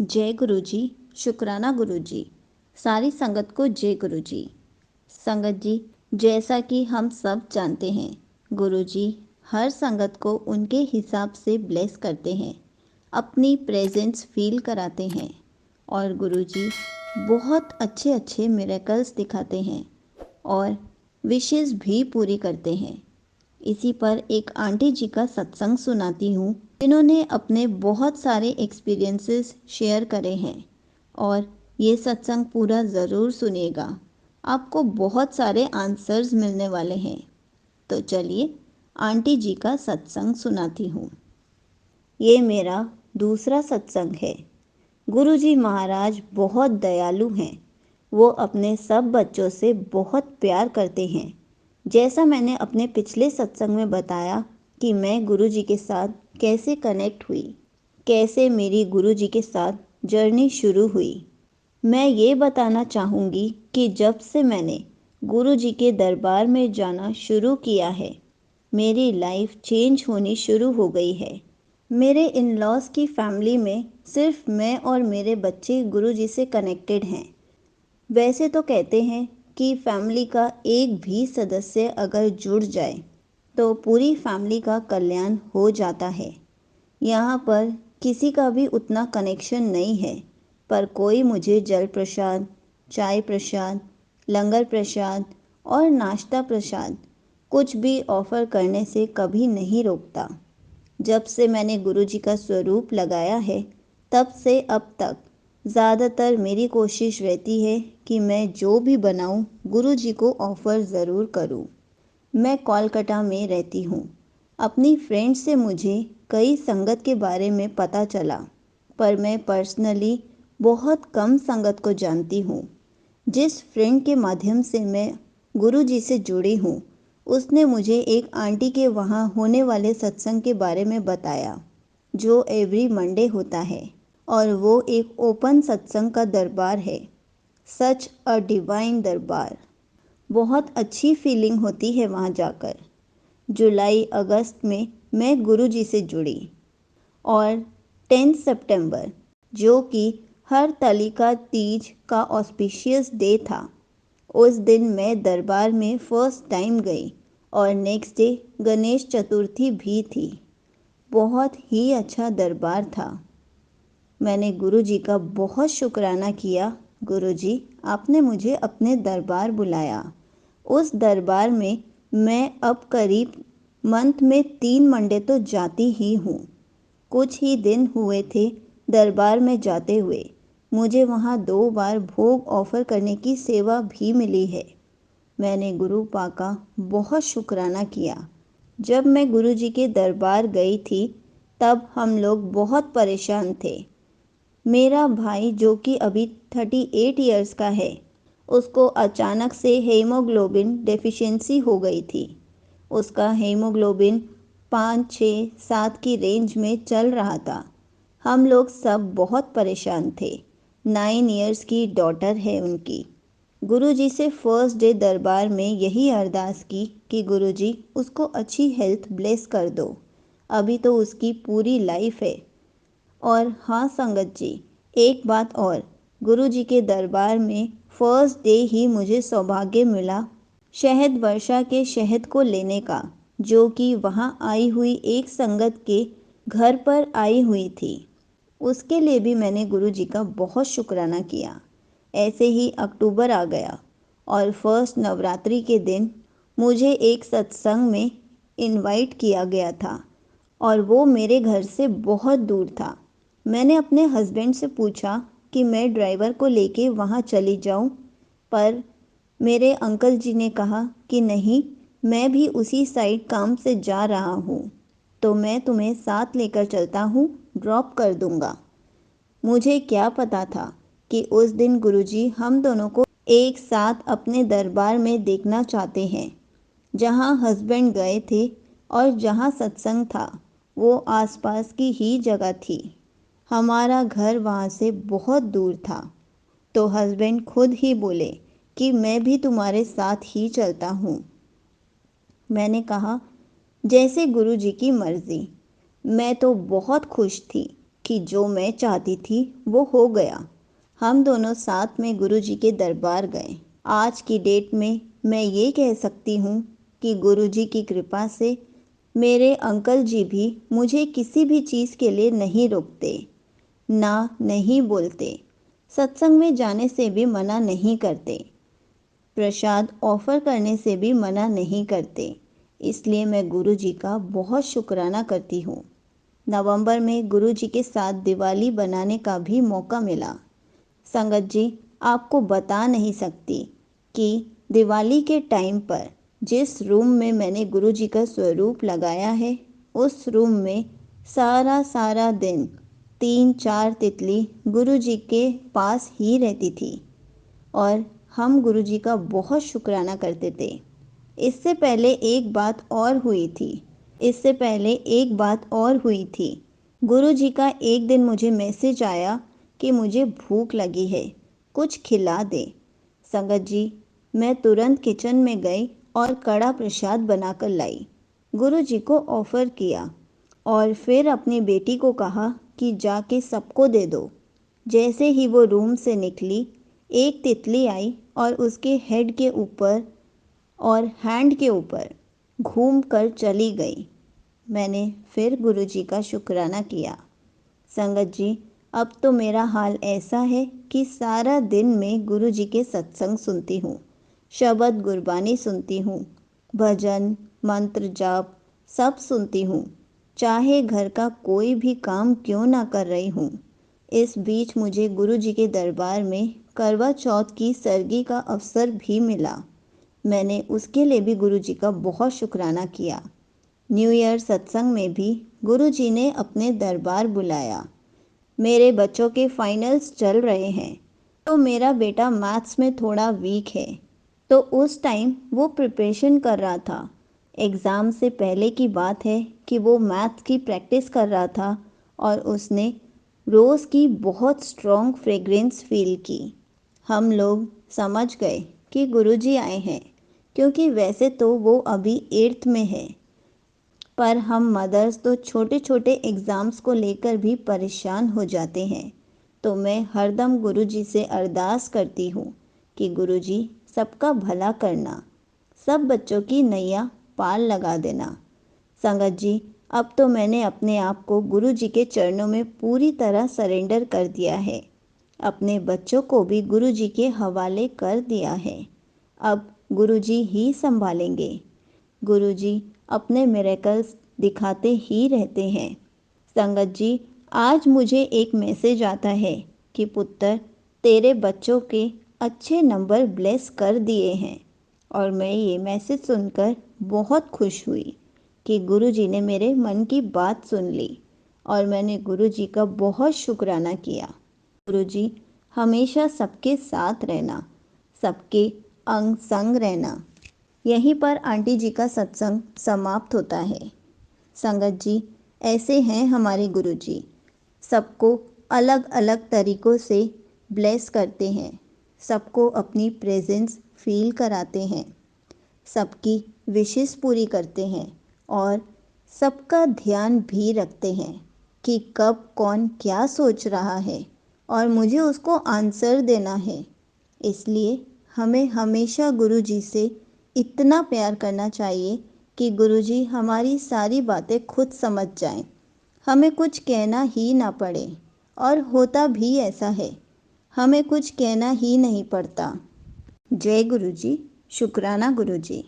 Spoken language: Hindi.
जय गुरु जी। शुक्राना गुरु जी। सारी संगत को जय गुरु जी। संगत जी, जैसा कि हम सब जानते हैं, गुरु जी हर संगत को उनके हिसाब से ब्लेस करते हैं, अपनी प्रेजेंस फील कराते हैं और गुरु जी बहुत अच्छे अच्छे मिरेकल्स दिखाते हैं और विशेस भी पूरी करते हैं। इसी पर एक आंटी जी का सत्संग सुनाती हूँ, जिन्होंने अपने बहुत सारे एक्सपीरियंसेस शेयर करे हैं और ये सत्संग पूरा ज़रूर सुनिएगा, आपको बहुत सारे आंसर्स मिलने वाले हैं। तो चलिए आंटी जी का सत्संग सुनाती हूँ। ये मेरा दूसरा सत्संग है। गुरु जी महाराज बहुत दयालु हैं। वो अपने सब बच्चों से बहुत प्यार करते हैं। जैसा मैंने अपने पिछले सत्संग में बताया कि मैं गुरु जी के साथ कैसे कनेक्ट हुई, कैसे मेरी गुरु जी के साथ जर्नी शुरू हुई, मैं ये बताना चाहूँगी कि जब से मैंने गुरु जी के दरबार में जाना शुरू किया है, मेरी लाइफ चेंज होनी शुरू हो गई है। मेरे इन लॉज की फैमिली में सिर्फ मैं और मेरे बच्चे गुरु जी से कनेक्टेड हैं। वैसे तो कहते हैं कि फैमिली का एक भी सदस्य अगर जुड़ जाए तो पूरी फैमिली का कल्याण हो जाता है। यहाँ पर किसी का भी उतना कनेक्शन नहीं है, पर कोई मुझे जल प्रसाद, चाय प्रसाद, लंगर प्रसाद और नाश्ता प्रसाद कुछ भी ऑफ़र करने से कभी नहीं रोकता। जब से मैंने गुरु जी का स्वरूप लगाया है, तब से अब तक ज़्यादातर मेरी कोशिश रहती है कि मैं जो भी बनाऊं गुरु जी को ऑफ़र ज़रूर करूं। मैं कोलकाता में रहती हूं। अपनी फ्रेंड से मुझे कई संगत के बारे में पता चला, पर मैं पर्सनली बहुत कम संगत को जानती हूं। जिस फ्रेंड के माध्यम से मैं गुरु जी से जुड़ी हूँ, उसने मुझे एक आंटी के वहाँ होने वाले सत्संग के बारे में बताया, जो एवरी मंडे होता है और वो एक ओपन सत्संग का दरबार है। सच अ डिवाइन दरबार। बहुत अच्छी फीलिंग होती है वहाँ जाकर। जुलाई अगस्त में मैं गुरु जी से जुड़ी और 10 सितंबर, जो कि हर तलिका तीज का ऑस्पिशियस डे था, उस दिन मैं दरबार में फर्स्ट टाइम गई और नेक्स्ट डे गणेश चतुर्थी भी थी। बहुत ही अच्छा दरबार था। मैंने गुरु जी का बहुत शुक्राना किया, गुरु जी आपने मुझे अपने दरबार बुलाया। उस दरबार में मैं अब करीब मंथ में 3 मंडे तो जाती ही हूँ। कुछ ही दिन हुए थे दरबार में जाते हुए। मुझे वहाँ 2 बार भोग ऑफ़र करने की सेवा भी मिली है। मैंने गुरु पा का बहुत शुक्राना किया। जब मैं गुरु जी के दरबार गई थी, तब हम लोग बहुत परेशान थे। मेरा भाई, जो कि अभी 38 इयर्स का है, उसको अचानक से हीमोग्लोबिन डेफिशिएंसी हो गई थी। उसका हीमोग्लोबिन 5, 6, 7 की रेंज में चल रहा था। हम लोग सब बहुत परेशान थे। 9 इयर्स की डॉटर है उनकी। गुरु जी से फर्स्ट डे दरबार में यही अरदास की कि गुरु जी उसको अच्छी हेल्थ ब्लेस कर दो। अभी तो उसकी पूरी लाइफ है। और हाँ संगत जी, एक बात और, गुरु जी के दरबार में फर्स्ट डे ही मुझे सौभाग्य मिला शहद वर्षा के शहद को लेने का, जो कि वहाँ आई हुई एक संगत के घर पर आई हुई थी। उसके लिए भी मैंने गुरु जी का बहुत शुक्राना किया। ऐसे ही अक्टूबर आ गया और फर्स्ट नवरात्रि के दिन मुझे एक सत्संग में इनवाइट किया गया था और वो मेरे घर से बहुत दूर था। मैंने अपने हस्बैंड से पूछा कि मैं ड्राइवर को लेके वहाँ चली जाऊँ, पर मेरे अंकल जी ने कहा कि नहीं, मैं भी उसी साइड काम से जा रहा हूँ, तो मैं तुम्हें साथ लेकर चलता हूँ, ड्रॉप कर दूँगा। मुझे क्या पता था कि उस दिन गुरुजी हम दोनों को एक साथ अपने दरबार में देखना चाहते हैं। जहाँ हस्बैंड गए थे और जहाँ सत्संग था, वो आसपास की ही जगह थी। हमारा घर वहाँ से बहुत दूर था, तो हस्बैंड खुद ही बोले कि मैं भी तुम्हारे साथ ही चलता हूँ। मैंने कहा जैसे गुरु जी की मर्ज़ी। मैं तो बहुत खुश थी कि जो मैं चाहती थी वो हो गया। हम दोनों साथ में गुरुजी के दरबार गए। आज की डेट में मैं ये कह सकती हूँ कि गुरुजी की कृपा से मेरे अंकल जी भी मुझे किसी भी चीज़ के लिए नहीं रोकते, ना नहीं बोलते, सत्संग में जाने से भी मना नहीं करते, प्रसाद ऑफर करने से भी मना नहीं करते। इसलिए मैं गुरुजी का बहुत शुक्राना करती हूँ। नवंबर में गुरुजी के साथ दिवाली बनाने का भी मौका मिला। संगत जी, आपको बता नहीं सकती कि दिवाली के टाइम पर जिस रूम में मैंने गुरुजी का स्वरूप लगाया है, उस रूम में सारा दिन 3-4 तितली गुरुजी के पास ही रहती थी और हम गुरुजी का बहुत शुक्राना करते थे। इससे पहले एक बात और हुई थी। गुरुजी का एक दिन मुझे मैसेज आया कि मुझे भूख लगी है, कुछ खिला दे। संगत जी, मैं तुरंत किचन में गई और कड़ा प्रसाद बनाकर लाई, गुरुजी को ऑफ़र किया और फिर अपनी बेटी को कहा कि जाके सबको दे दो। जैसे ही वो रूम से निकली, एक तितली आई और उसके हेड के ऊपर और हैंड के ऊपर घूम कर चली गई। मैंने फिर गुरुजी का शुक्राना किया। संगत जी, अब तो मेरा हाल ऐसा है कि सारा दिन मैं गुरुजी के सत्संग सुनती हूँ, शब्द गुरबानी सुनती हूँ, भजन मंत्र जाप सब सुनती हूँ, चाहे घर का कोई भी काम क्यों ना कर रही हूँ। इस बीच मुझे गुरुजी के दरबार में करवा चौथ की सरगी का अवसर भी मिला। मैंने उसके लिए भी गुरुजी का बहुत शुक्राना किया। न्यू ईयर सत्संग में भी गुरुजी ने अपने दरबार बुलाया। मेरे बच्चों के फाइनल्स चल रहे हैं, तो मेरा बेटा मैथ्स में थोड़ा वीक है, तो उस टाइम वो प्रिपरेशन कर रहा था। एग्ज़ाम से पहले की बात है कि वो मैथ्स की प्रैक्टिस कर रहा था और उसने रोज़ की बहुत स्ट्रॉन्ग फ्रेग्रेंस फील की। हम लोग समझ गए कि गुरुजी आए हैं, क्योंकि वैसे तो वो अभी 8th में है, पर हम मदर्स तो छोटे छोटे एग्ज़ाम्स को लेकर भी परेशान हो जाते हैं। तो मैं हरदम गुरुजी से अरदास करती हूँ कि गुरुजी सबका भला करना, सब बच्चों की नैया पार लगा देना। संगत जी, अब तो मैंने अपने आप को गुरुजी के चरणों में पूरी तरह सरेंडर कर दिया है। अपने बच्चों को भी गुरुजी के हवाले कर दिया है। अब गुरुजी ही संभालेंगे। गुरुजी अपने मिरेकल्स दिखाते ही रहते हैं। संगत जी, आज मुझे एक मैसेज आता है कि पुत्र, तेरे बच्चों के अच्छे नंबर ब्लेस कर दिए हैं। और मैं ये मैसेज सुनकर बहुत खुश हुई कि गुरुजी ने मेरे मन की बात सुन ली और मैंने गुरुजी का बहुत शुक्राना किया। गुरुजी, हमेशा सबके साथ रहना, सबके अंग संग रहना। यहीं पर आंटी जी का सत्संग समाप्त होता है। संगत जी, ऐसे हैं हमारे गुरुजी, सबको अलग अलग तरीक़ों से ब्लेस करते हैं, सबको अपनी प्रेजेंस फील कराते हैं, सबकी विशेस पूरी करते हैं और सबका ध्यान भी रखते हैं कि कब कौन क्या सोच रहा है और मुझे उसको आंसर देना है। इसलिए हमें हमेशा गुरुजी से इतना प्यार करना चाहिए कि गुरुजी हमारी सारी बातें खुद समझ जाएं, हमें कुछ कहना ही ना पड़े। और होता भी ऐसा है, हमें कुछ कहना ही नहीं पड़ता। जय गुरुजी, शुक्राना गुरुजी।